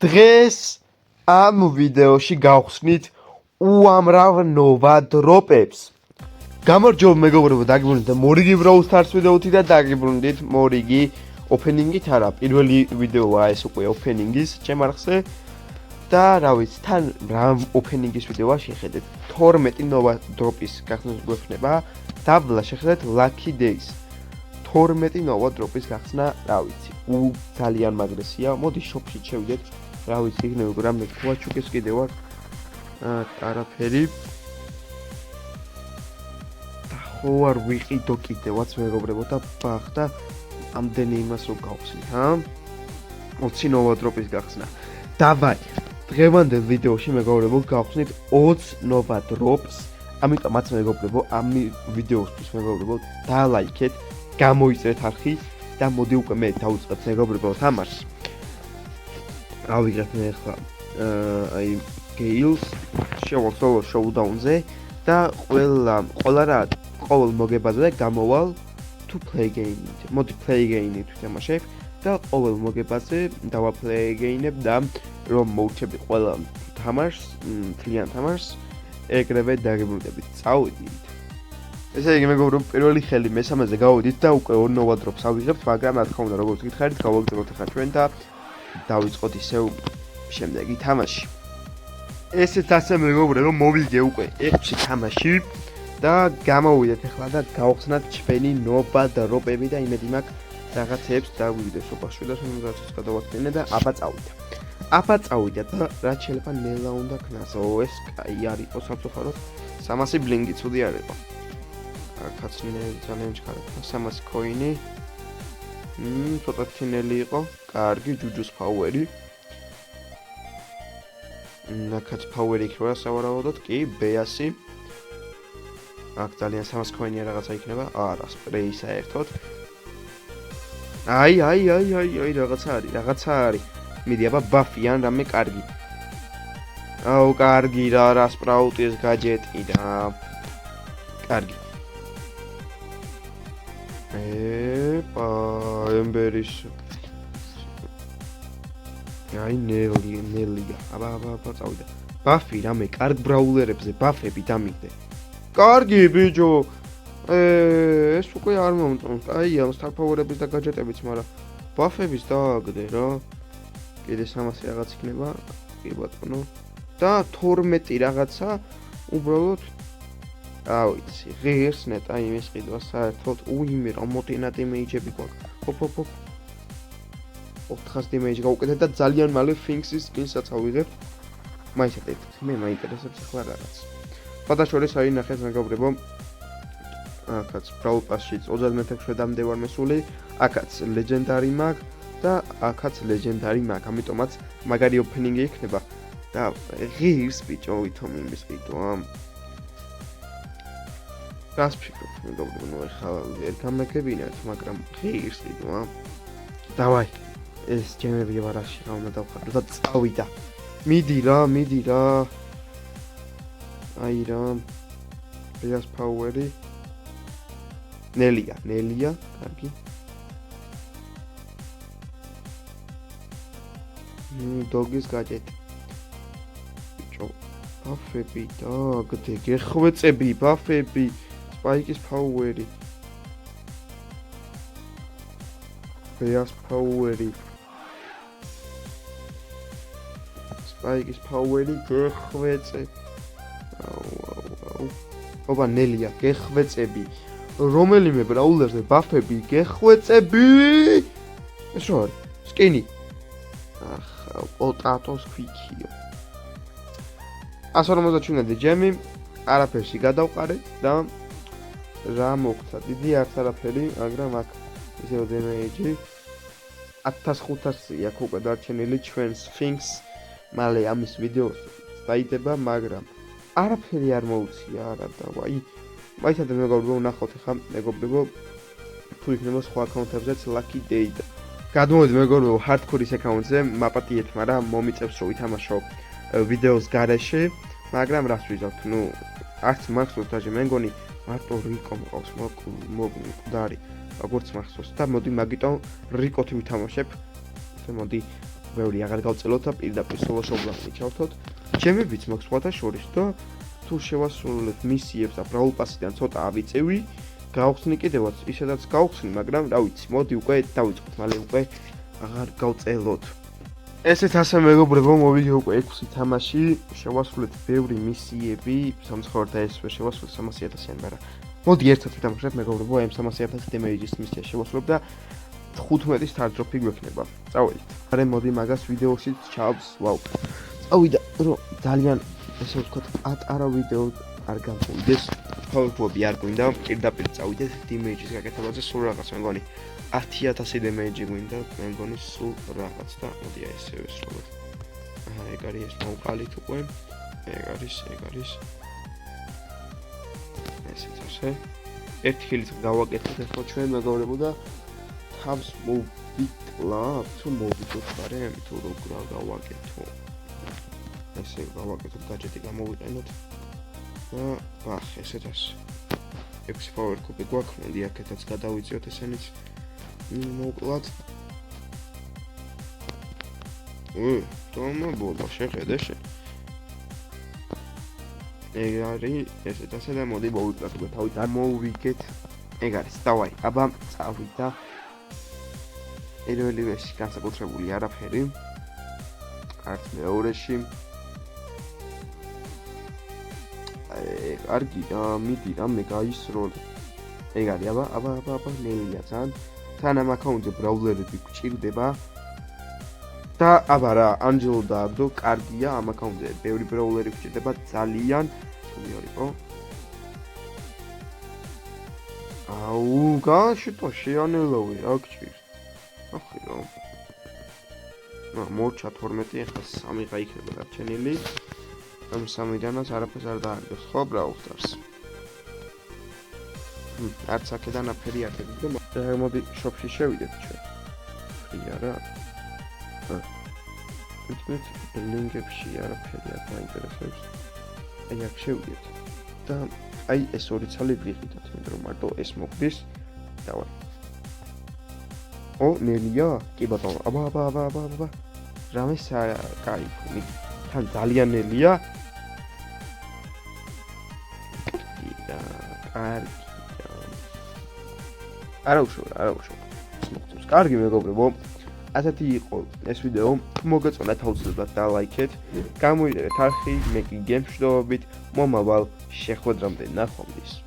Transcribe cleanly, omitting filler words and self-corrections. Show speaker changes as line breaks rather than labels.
დღეს ამ ვიდეოში გავხსნით უამრავ ნოვა დროპებს. გამარჯობა მეგობრებო, დაგიბრუნდით მორიგი Brawl Stars ვიდეოთი და დაგიბრუნდით მორიგი ოპენინგით, არა, პირველი ვიდეოა ეს უკვე ოპენინგის ჩემ არხზე. და რა ვიცი, თან რა ოპენინგის ვიდეოა შეხედეთ. 12 ნოვა დროპის გახსნა გვექნება და შეხედეთ Lucky Days. 12 ნოვა დროპის გახსნა, რა ვიცი, ძალიან მაგრესია. მოდი შოპში შევიდეთ. რა ვიცი, იქნებ რამე ქვაჩუკეს კიდე ვარ. არაფერი. და ხო არ ვიყიდო კიდევაც მეგობრებო და ბახდა ამდენი იმას რო გავხსნით, ჰა? 20 ნოვა დროპის გახსნა. დავაი. დღევანდელ ვიდეოში მეგობრებო გავხსნით 20 ნოვა დროპს. ამიტომაც მეგობრებო, ამ ვიდეოსთვის მეგობრებო, დალაიქეთ, გამოიწერეთ არხი და მოდი უკვე მე დავუწყებ მეგობრებო თამაშს. ავიღებ მე ახლა აი Gales Solo Showdown-ზე და ყოველ მოგებაზე გამოვალ to play game. მოდი play game-ით ვთამაშებ და ყოველ მოგებაზე დავაპლეი game-ებ და რომ მოვჩები ყველა თამაშს, მთლიან თამაშს, ეგრევე დაგიბრუნდებით. წავიდით. ესე იგი მეგობრებო, პირველი ხელი მესამეზე გავიდით და უკვე ორ ნოვა დროპს ავიღებთ, მაგრამ რა თქმა უნდა, როგორც გითხარით, გავაგრძელოთ ახლა ჩვენ და დავიწყოთ ისევ შემდეგი თამაში. ესეც ასე მეგობრებო, მოვიგე უკვე 6 თამაში და გამოვიდეთ ახლა და გავხსნათ ჩვენი ნოვა დროპები და იმედი მაქვს რაღაცებს დავივიდე სოფაში და შემდგომსაც გადავაქცინე და აბა წავიდა და რაც შეიძლება ნელა უნდა ქნას. ეს კაი არის იყო სამწუხაროდ 300 ბლინგი ცუდი არ იყო. აქაც ძალიან ჩქარა 300 კოინი. ცოტა თინელი იყო. კარგი ჯუჯუს ფაუერი. აქაც ფაუერი იქნება სავარაუდოდ, კი, B100. აქ ძალიან 300 კოინი რაღაცა იქნება. არა, სპრეი საერთოდ. აი, რაღაცა არის. მიდი აბა ბაფი ან რამე კარგი. აუ, კარგი რა სპრაუტის გაჯეტი და კარგი. ეპა, ემბერის. აი, ნელია. აბა, წავიდა. ბაფი რამე კარგ ბრაულერებზე ბაფები დამიგდე. კარგი ბიჭო. ეს უკვე არ მომწონს. აი, ამ სტარფაუერების და გაჯეტების, მაგრამ ბაფების დააგდე რა. კიდე 300 რაღაც იქნება, კი ბატონო. და 12 რაღაცა უბრალოდ რა ვიცი, ღირს ნეტა იმის ყიდვა საერთოდ. უიმე რა მოდენა დემეიჯები გვაქვს. ჰოპ. 400 დემეიჯი გავუკეთეთ და ძალიან მალე Finks-ის სკინსაც ავიღებ. მაინტერესებს, მე მაინტერესებს ახლა რაღაც. ფათაშორის აი ნახეთ მეგობრებო. აქაც Brawl Pass-ში 36-მდე ვარ მესული, აქაც ლეგენდარი მაქვს და აქაც ლეგენდარი მაქვს. ამიტომაც მაგარი ოპენინგი იქნება და ღირს ბიჭო ვითომ იმის ყიდვა. გას ფიქრობ მეგობრებო, ნუ ახლა ვერ გამეკებინათ, მაგრამ ღირს ყიდვა. დავაი. ეს ჯემები ვარაში რა უნდა დავხატო და წავიდა. მიდი რა. აი რა. ეს ფაუერი. ნელია, კარგი. დოგის გაჯეტი. ბიჭო, ბაფები დააგდე, გეხვეწები ბაფები. სპაიკის ფაუერი. ბეას ფაუერი. სპაიკის ფაუერი გეხვეწე. აუ. ობა ნელია, გეხვეწები. რომელიმე ბრაულერზე ბაფები გეხვეწები. ეს რა არის? სკინი. ახლა პოტატოს ქვიქიო. 157 ჯემი, არაფერში გადავყარე და რა მოგცა? დიდი არც არაფერი, მაგრამ აქ ისევ დემეიჯი 1500 აქ უკვე დარჩენილი ჩვენს Finks. მალე ამის ვიდეოს დაიდება, მაგრამ არაფერი არ მოუწია, არა დავაი. მაინც მეგობრებო, ნახოთ ახლა მეგობრებო, თუ იქნება სხვა აკაუნტებზეც Lucky Day. გადმოვედი მეგობრებო hardcore-ის აკაუნტზე, მაპატიეთ, მაგრამ მომიწევს რომ ვითამაშო ვიდეოს გარეშე, მაგრამ რას ვიზავთ? ნუ არც მახსოვს დაჟე, მე მგონი მარტო რიკო მყავს, მკვდარი, როგორც მახსოვს და მოდი მაგიტომ რიკოთი ვითამაშებ. მოდი ბევრი აღარ გავწელოთ და პირდაპირ სოლო შოულაპი ჩავთოთ. ჩემებიც მაქვს სხვათა შორის და თუ შევასრულებთ მისიებს და ბრაულ პასიდან ცოტა ავიწევი, გავხსნი კიდევაც, ისედაც გავხსნი, მაგრამ რა ვიცი, მოდი უკვე დავიწყოთ, მალე უკვე აღარ გავწელოთ. ესეც ასე მეგობრებო, მოვიგე უკვე 6 თამაში, შევასრულეთ ბევრი მისიები, სამცხოვრ და ეს ვერ შევასრულეთ 300.000-იან, მაგრამ მოდი ერთად ვთამაშოთ მეგობრებო, ამ 300.000 დემეიჯის მისია შევასრულებ და 15 star drop-ი გვექნება. წავედით. არა მოდი მაგას ვიდეოშიც ჩავს, ვაუ. წავიდა, რომ ძალიან ესე ვთქვათ, პატარა ვიდეო არ გამოვიდეს. ფაულები არ გვინდა, პირდაპირ წავიდეთ დემეიჯის გაკეთებაზე, სულ რაღაც მე მგონი 10.000 დემეიჯი გვინდა, მე მგონი სულ რაღაც და მოდი აი ესე ვესრულებ. ეგ არის ეს მოვყალით უკვე. ეგ არის. ესეც ასე. ერთი ხილით გავაკეთეთ ახლა ჩვენ მეგობრებო და თავს მოვიტყლავ, თუ მოვიტყლავ გარემ, თუ როგორ გავაკეთო. ესე გავაკეთოთ, გაჯეტი გამოვიყენოთ. და ბახ, ესეც ასე. 6 power cube გვაქვს, მოდი აქეთაც გადავიწიოთ ესენიც. მოკლათ. ტომბოლა შეხედე შე. ეგ არის, ესეც ასე და მოდი მოვიკლათ უკვე თავით არ მოვიგეთ. ეგ არის, დავაი, აბა წავიდა. პირველივეში განსაკუთრებული არაფერი. არც მეორეში. კარგი, მიდი რამე გაისროლ. ეგ არის, აბა, ნელია ძალიან. თან ამ აკაუნტზე ბრაულერები გვჭირდება. და აბა რა, ანჯელო დააგდო, კარგია, ამ აკაუნტზე ბევრი ბრაულერი გვჭირდება ძალიან. მიორიყო. აუ, გაშიტო შეანელავი, რა გჭირს. ახი რა. მორჩა 12, ახლა 3 გაიქნება დარჩენილი. ამ 3-დანაც არაფერს არ დააგდოს, ხო, ბრაულსტარს. არც აქედან აფერი არ გეძებდა. და მოდი შოპში შევიდეთ ჩვენ. ხია რა. ვთქვით, ლინკებში არაფერი არ მაინტერესებს. აი აქ შევიდეთ. და აი ეს ორი ცალი ვიღიდოთ, იმიტომ რომ მარტო ეს მოგდის. დავარ. ნელია? კი ბატონო. აბა. რამე კაი. თან ძალიან ნელია. კარგი. არა უშუალო. მოგწევს. კარგი მეგობრებო. ასეთი იყო ეს ვიდეო. მოგეწონათ აუცილებლად დალაიქეთ. გამოიწერეთ არხი, მე კი გემშვიდობებით. მომავალ შეხვედრამდე ნახვამდის.